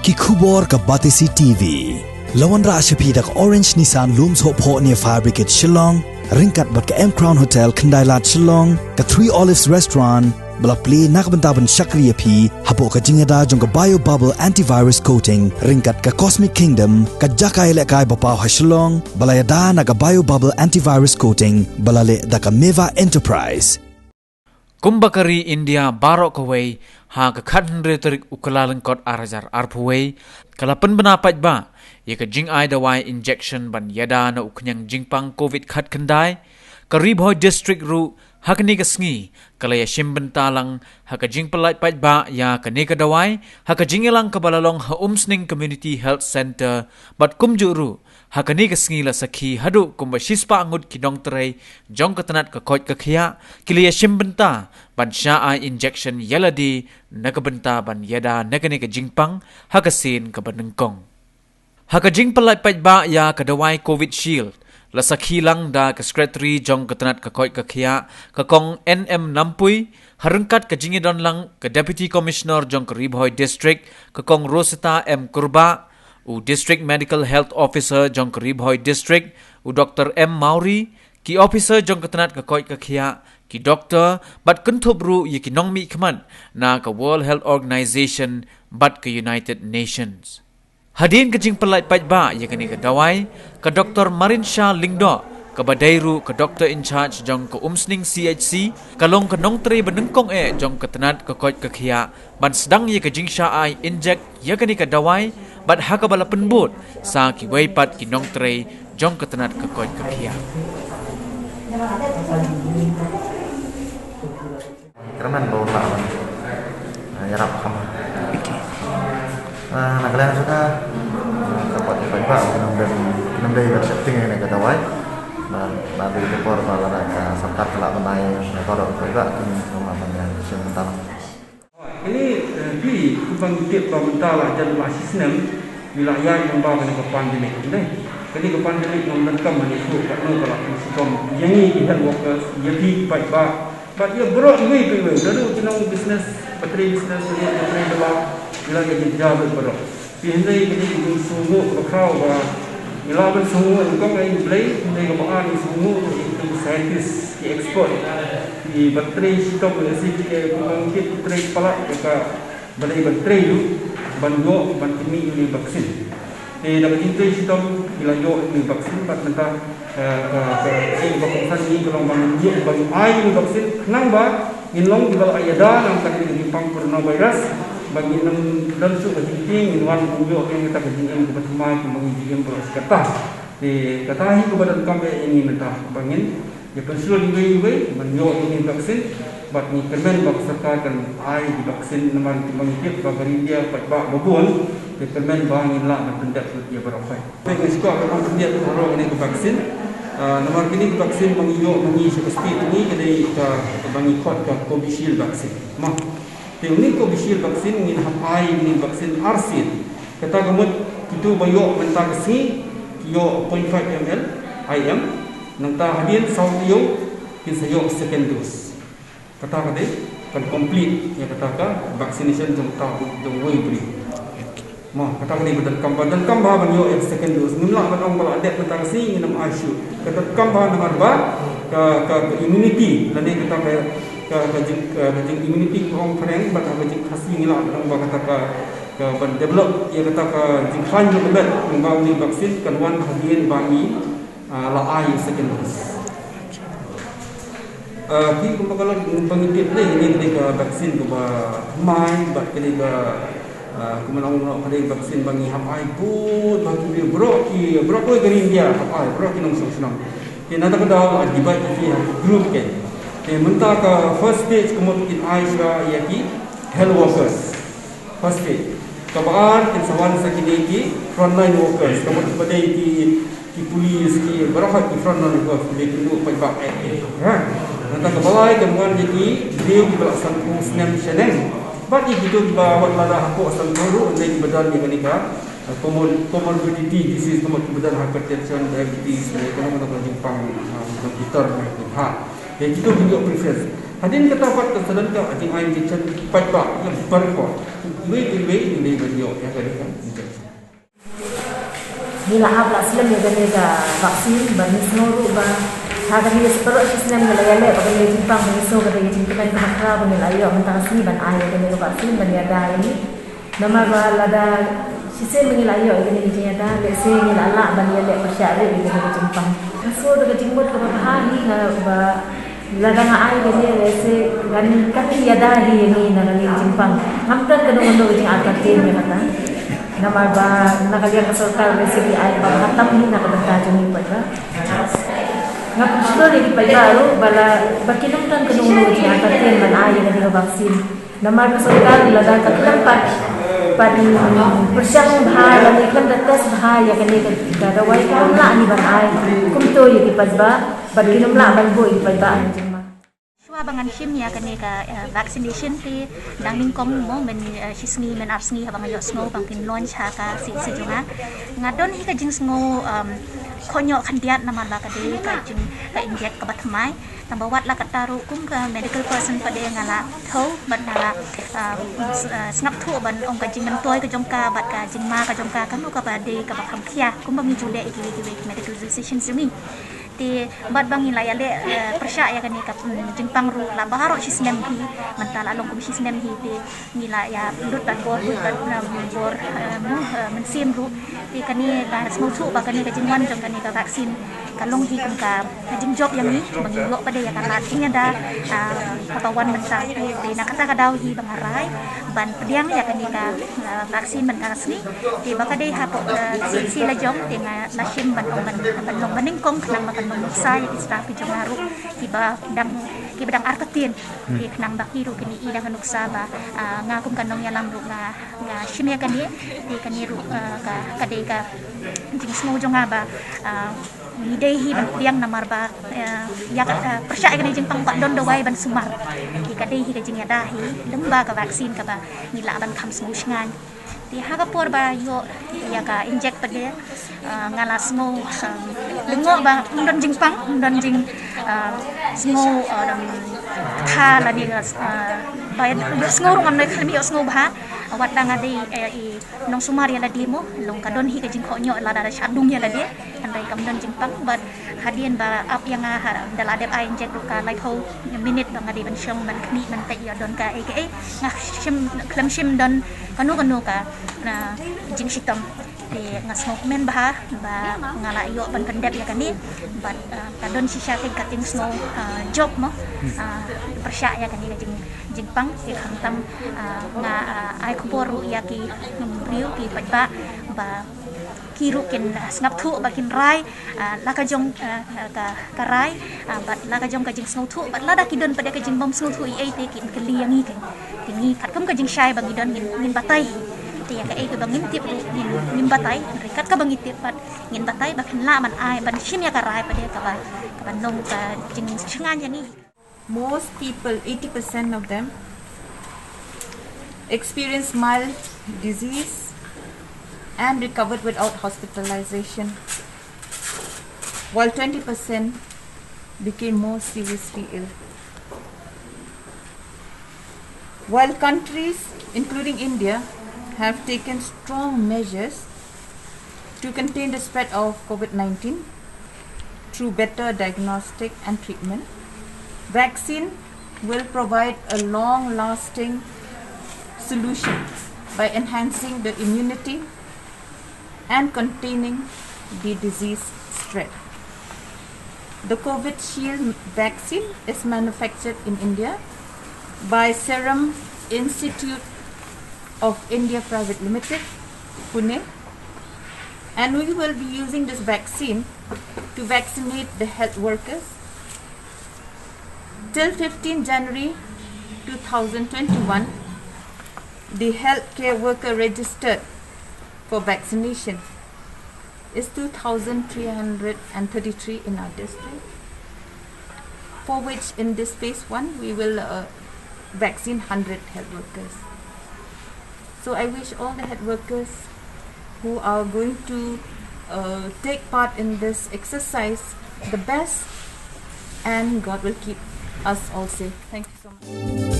ki khubor ka Batisi TV. Lawan ra ashapi dak Orange Nissan Looms Hope Ho near Fire Brigade Shillong, ringkat bat ka M Crown Hotel Kendailat Shillong, ka Three Olives Restaurant, bala play nakbentaban Shakriya P, hapo ka jingada jong ka Bio Bubble Antivirus Coating, ringkat ka Cosmic Kingdom, ka Jakai Lekai Bapaw ha Shillong, bala yada na ka Bio Bubble Antivirus Coating, bala le da ka Meva Enterprise. Kumbakari India barok kawai ha ka khatn retorik ukalalan kot arajar arpuway kalapan benapat ba ya ka jing ai dawai injection ban yada na uknyang jingpang covid khat kandai ka Ribhoy district ru hakni ka sngi kalaya shimbentalang ha ka jing palait pat ba ya ka ne ka dawai ha ka jingelang ka balalong ha umsning community health center bat kumjuru ha ka ne ka sngi la sakhi hadu kumba shispa angut kidong tray jong ka tanat ka kot ka khia kilaya shimbenta ban sha ai injection yaladi nakabenta ban yada nakane ka jingpang ha ka sin ka banengkong ha ka jing palait pat ba ya ka dawai covid shield la sakhi lang da ka secretary jong ka tanat ka kot ka khia ka kong NM Nampui harengkat ka jingidon lang ka deputy commissioner jong ka Ribhoy district ka kong Rosita M Kurba u district medical health officer jong ka Ribhoy district u Dr. M Mauri ki officer jong ka tanat ka kot ka khia ki doctor bat kunthub ru ye ki nongmi khman na ka World Health Organization bat ka United Nations hadin ka jing palait pat ba ye kani ka dawai ka Dr. Marin Shah Lingdo ka badairu ka doctor in charge jong ka umsning CHC kalong ka nong tre benengkong jong ka tanat ka kot ka khia ban sedang ye ka jing sha ai inject ye kani ka dawai bat ha ka bala penbut sa ki wei pat ki nong tre jong ka tanat ka kot ka khia Kerman bau tak yarap sama. Nak kalian sudah dapat ibadah enam dari setting yang kita tawai. Nanti dekor bala nak samkat kelak menai dekor ibadah ini namanya sebentar. Ini di pembangkit pemerintah dan sistem wilayah yang bawa ke pandemik ini. Kali ke pandemik menentang manusia kerana kalau sistem yang ini health workers jadi baik-baik. But ia berat way. Lalu jenang bisnes, bateri bisnes, bateri dalam wilayah yang jauh berat. Pihak ini itu sungguh berkau bahawa ilawan sungguh engkau yang beli, ini kemudian sungguh itu saintis di ekspor di bateri sistem energi pembangkit bateri kepala jika bateri itu bantu ini ini vaksin. Di dalam bateri sistem wilayah ini vaksin bat mentah vaksin ini kalau bangun bagi air vaksin kenapa inlong di bawah ayada yang tadi dihimpang coronavirus bagi dan sudah penting inwan ujo yang kita kejadian kebetulan mengizinkan proses kata di katahi kepada kami ini mentah bangin ya pensul juga menyo ini vaksin bat ni kemen bak sertakan air di vaksin naman mengikut bagi dia pak babun di kemen bangin lah dan pendak dia berapa baik sekolah memang dia orang ini ke vaksin nomor kini vaksin mengi seperti ini jadi bagi kot ke Covishield vaksin. Mah, ini Covishield vaksin ini hapai ini vaksin arsin. Kata kamu itu bayok mentah kesi, yo 0.5 ml IM, nanti hadir sahaja kita yo second dose. Kata kade kan complete ya kata vaccination jom tahu jom way beri. Mah kata ni betul dan kambah banyo yang second dose nimlah batang bala adet tentang si minum asyuk kata kambah nomor ba ke immunity dan kita ke immunity conference batang ke khasi ngilah batang ba kata ke develop ya kata ke jinghan jo bet ngau ni vaksin kan wan hadian bagi la ai second dose ki kalau pengikut ni ke vaksin ke mai bat ke kemudian orang ada vaksin bagi hapai pun bagi dia bro ko gari dia hapai bro ki nong senang ki nada kada dibai ki group ke mentah ka first stage kemudian Aisha yaki health workers first stage kabar kin sawan sakini ki frontline workers kemudian pada ki polis ki berapa ki frontline workers di kindu pajak nanti ke balai kemudian jadi dia berlaksana fungsinya seneng bagi hidup bawa lada aku asal baru untuk badan yang menikah comorbidity disease kemudian hypertension diabetes mereka nak Jepang komputer mereka jadi itu video preference hadirin kata dapat tersedangkan anjing injection pipe yang berkor ini yo yang tadi kan injection. Nila abla sila ga vaksin ba nisnoru ba haga nila sepero sisnem nila yale ba nila jimpang niso ga nila jimpang kakra ba nila ayo mentasi ban ayo ga nila vaksin ban yada ini nama ba lada sisem nila ayo ga nila jinyada lese nila ala ban yale persyare ga nila jimpang so ga jimbot ga bahani na ba lada nga ayo ga nila lese gan kati yada hi ni na nila jimpang hamtan ga nondo ga jing akatin ga kata nama ba nakalian ka sarkar resipi ay ba hatam ni nakadagdajo ni pa ba nga gusto ni pa baro bala bakinungtan ka nung ulo siya katin man ay na vaksin nama ka sarkar lada ka tempat pan persyang bahaya ni kan datas bahaya kani ka dawai ka la ni ban ay kumto yi pa ba bakinum la ban bo yi pa ba Bangan shim ya kani ka vaccination ti dangling kom mo men shisngi men apsngi habang yo snow bang pin launch ha ka si junga ngadon hi ka jing snow konyo khandiat naman la ka de ka jing ka inject ka batmai tambawat la ka taru kum ka medical person pa de ngala tho ban ngala snap thu ban ong ka jing men toy ka jongka bat ka jing ma ka jongka kan ka ba de ka ba kham khia kum ba mi jule iki medical decisions jungi ti bad bangin la yale persya ya kani ka jingpang ru la baharo sisnem hi mentala long kum sisnem hi ti nila ya lut ban bor bor mensim ru ti kani la small thu ba kani ka jingwan jong kani ka vaksin kalong hi kum ka jing job yang ni bang yo pada ya kan latih ada katawan mentang ti na kata ka daw hi bangarai ban pediang ya kani ka vaksin ban kasni ti baka dei ha po si la jong ti nga nasim ban long baning kong nang makan saya isra pi jongaru kiba dang arkatin ki nang bakiru kini ida kanuksa ba ngakum kanong yalang ru nga shimya kani ti kani ru ka dei ka jing smo jonga ba idei hi yang namar ba ya persya kani jing pang don dawai ban sumar ki ka dei hi ka jing yada hi lemba ka vaksin ka ba nila ban kham smo shngan di haga por ba yo ya ka inject pada ngala smo dengo ba undon jingpang undon jing smo tha la di ba smo rong amne khalmi yo smo ba wat dang ade nong sumar ya la di mo long kadon hi ka jing khonyo la da shadung ya la de andai kam don jingpang but hadian ba up yang dala de ai inject ka like ho minute bang ade ban shong ban kni ban te ya don ka aka nga shim klam shim don kanu ka na jing sitam di ngasmok men bah ba ngala iyo ban pendep ya kani but kadon sisya ting kating snow job mo persya ya kani jing pang ti khantam nga ai kuboru ya ki riu ki pa ba kiru kin snap thu bakin rai laka jong ka rai bat laka jong ka jing snow thu bat lada kidon pada ka jing bom snow thu ai te kin keliangi kan tingi khatkam ka jing shai bagi don ngin batai ti ya ka ai ka bangin tip ngin batai rekat ka bangin tip bat ngin batai bakin la man ai ban shin ya ka rai pada ka ba nong ka jing chengan yani. Most people, 80% of them, experience mild disease and recovered without hospitalization, while 20% became more seriously ill. While countries, including India, have taken strong measures to contain the spread of COVID-19 through better diagnostic and treatment, vaccine will provide a long-lasting solution by enhancing the immunity and containing the disease spread. The Covishield vaccine is manufactured in India by Serum Institute of India Private Limited, Pune, and we will be using this vaccine to vaccinate the health workers. Till 15 January 2021, the healthcare worker registered for vaccination is 2,333 in our district, for which in this phase 1 we will vaccine 100 health workers. So I wish all the health workers who are going to take part in this exercise the best, and God will keep us all safe. Thank you so much.